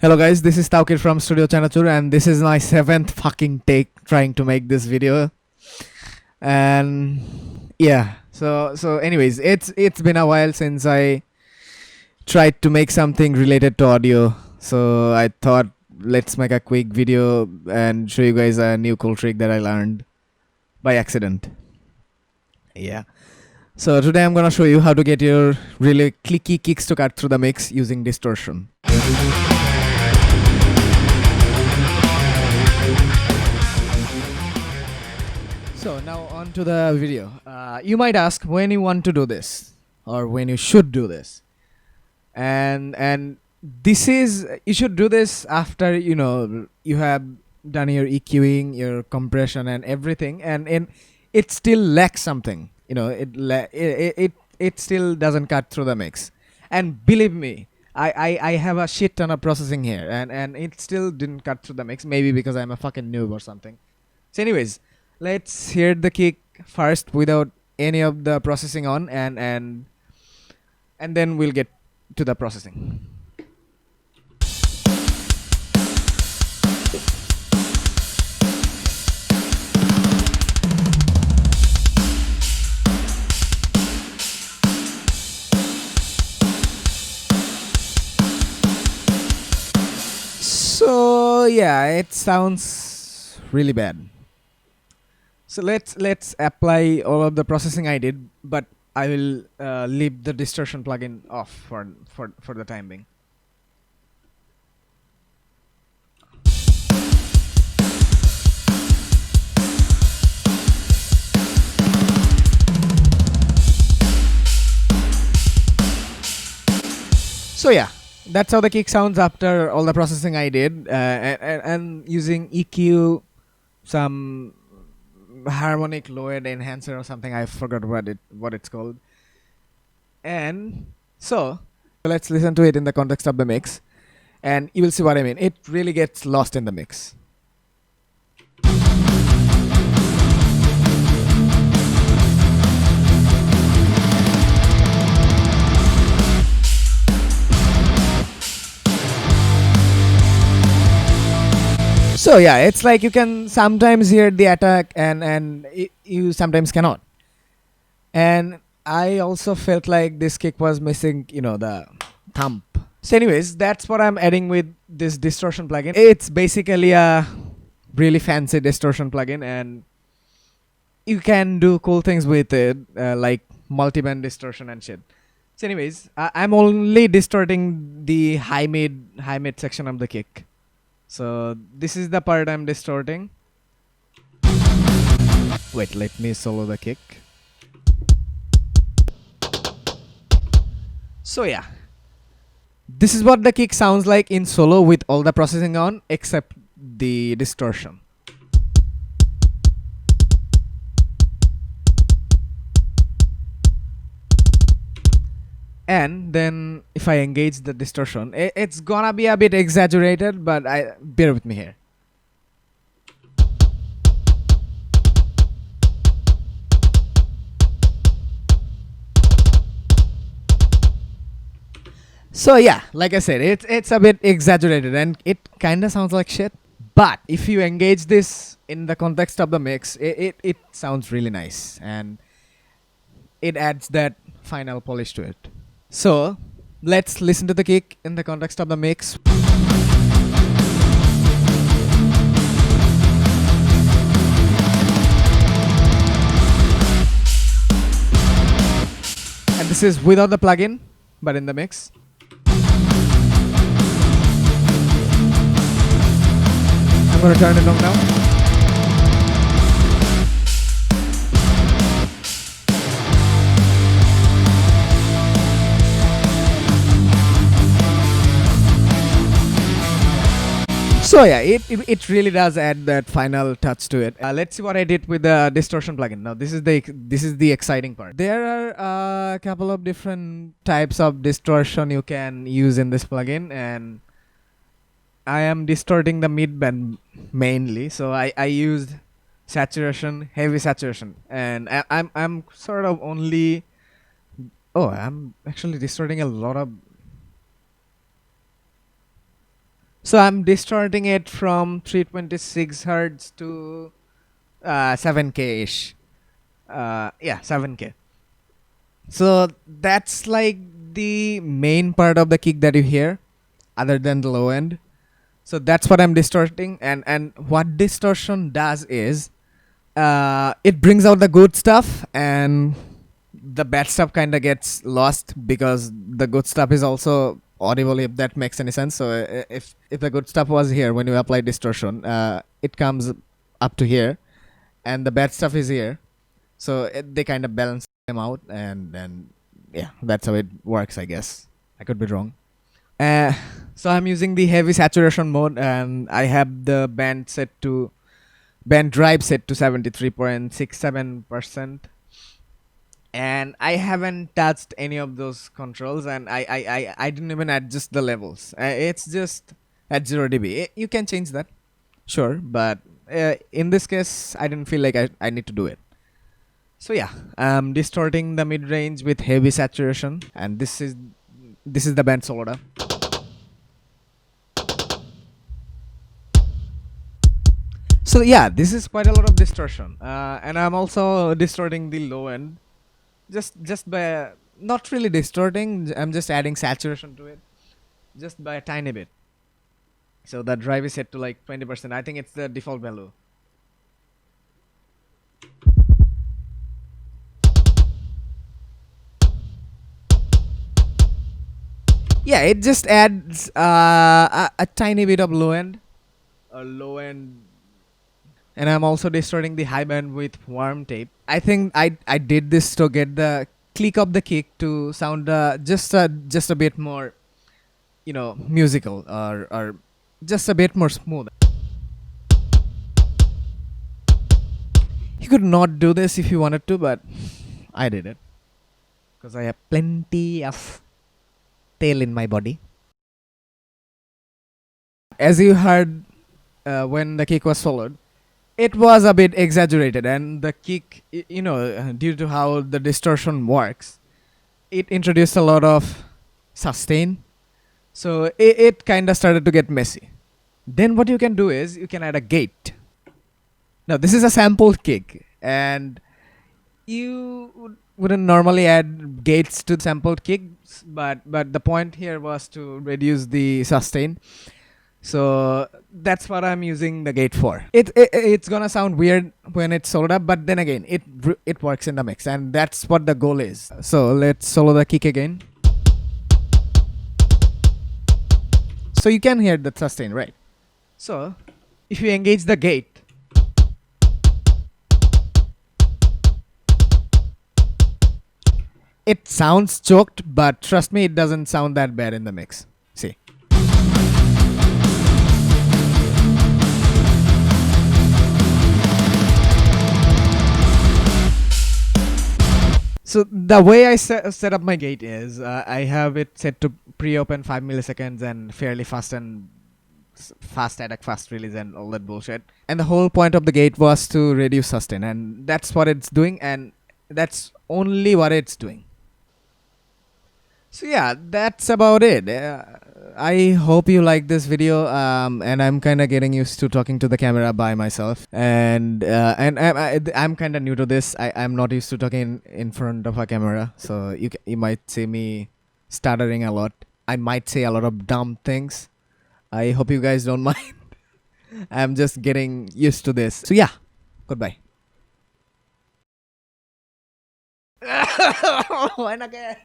Hello guys, this is Taukir from Studio Chanachur and this is my 7th fucking take trying to make this video. And yeah, so anyways, it's been a while since I tried to make something related to audio. So I thought let's make a quick video and show you guys a new cool trick that I learned by accident. Yeah. So today I'm gonna show you how to get your really clicky kicks to cut through the mix using distortion. So now on to the video. You might ask when you want to do this or when you should do this. And this is, you should do this after you have done your EQing, your compression and everything, and it still lacks something. It still doesn't cut through the mix. And believe me, I have a shit ton of processing here and it still didn't cut through the mix, maybe because I'm a fucking noob or something. So anyways, let's hear the kick first without any of the processing on, and then we'll get to the processing. So yeah, it sounds really bad. So let's apply all of the processing I did, but I will leave the distortion plugin off for the time being. So yeah, that's how the kick sounds after all the processing I did, and using EQ, some harmonic lowered enhancer or something. I forgot what it's called. And so let's listen to it in the context of the mix, and you will see what I mean. It really gets lost in the mix. So yeah, it's like you can sometimes hear the attack and you sometimes cannot. And I also felt like this kick was missing, the thump. So anyways, that's what I'm adding with this distortion plugin. It's basically a really fancy distortion plugin, and you can do cool things with it, like multi-band distortion and shit. So anyways, I'm only distorting the high mid section of the kick. So this is the part I'm distorting. Wait, let me solo the kick. So yeah, this is what the kick sounds like in solo with all the processing on except the distortion. And then if I engage the distortion, it's gonna be a bit exaggerated, but bear with me here. So yeah, like I said, it's a bit exaggerated and it kinda sounds like shit. But if you engage this in the context of the mix, it sounds really nice and it adds that final polish to it. So let's listen to the kick in the context of the mix. And this is without the plugin, but in the mix. I'm gonna turn it on now. So yeah, it really does add that final touch to it. Let's see what I did with the distortion plugin. Now this is the exciting part. There are a couple of different types of distortion you can use in this plugin, and I am distorting the mid band mainly. So I used saturation, heavy saturation, and I'm sort of only. I'm actually distorting a lot of So I'm distorting it from 326 hertz to 7K ish. Yeah, 7K. So that's like the main part of the kick that you hear, other than the low end. So that's what I'm distorting, and what distortion does is it brings out the good stuff, and the bad stuff kind of gets lost because the good stuff is also audible, if that makes any sense. So if the good stuff was here when you apply distortion, it comes up to here, and the bad stuff is here. So they kind of balance them out, and yeah, that's how it works, I guess. I could be wrong. Uh, so I'm using the heavy saturation mode, and I have the band drive set to 73.67%, and I haven't touched any of those controls, and I didn't even adjust the levels. It's just at 0 dB. You can change that, sure, but in this case I didn't feel like I need to do it. So yeah, I'm distorting the mid range with heavy saturation, and this is the band solo. So yeah, this is quite a lot of distortion, and I'm also distorting the low end, just by not really distorting. I'm just adding saturation to it, just by a tiny bit. So the drive is set to like 20%. I think it's the default value. Yeah, it just adds a tiny bit of low end, and I'm also distorting the high band with worm tape. I think I did this to get the click of the kick to sound just a bit more, musical, or just a bit more smooth. You could not do this if you wanted to, but I did it because I have plenty of tail in my body. As you heard when the kick was followed, it was a bit exaggerated, and the kick, due to how the distortion works, it introduced a lot of sustain. So it kind of started to get messy. Then what you can do is you can add a gate. Now this is a sampled kick, and you wouldn't normally add gates to sampled kicks, but the point here was to reduce the sustain. So that's what I'm using the gate for. It's gonna sound weird when it's soloed up, but then again, it works in the mix, and that's what the goal is. So let's solo the kick again. So you can hear the sustain, right? So if you engage the gate, it sounds choked, but trust me, it doesn't sound that bad in the mix. See. So the way I set up my gate is I have it set to pre-open 5 milliseconds and fairly fast and fast attack, fast release, and all that bullshit. And the whole point of the gate was to reduce sustain, and that's what it's doing, and that's only what it's doing. So yeah, that's about it. I hope you like this video, and I'm kind of getting used to talking to the camera by myself, and I'm kind of new to this. I'm not used to talking in front of a camera, so you might see me stuttering a lot. I might say a lot of dumb things. I hope you guys don't mind. I'm just getting used to this. So yeah, goodbye.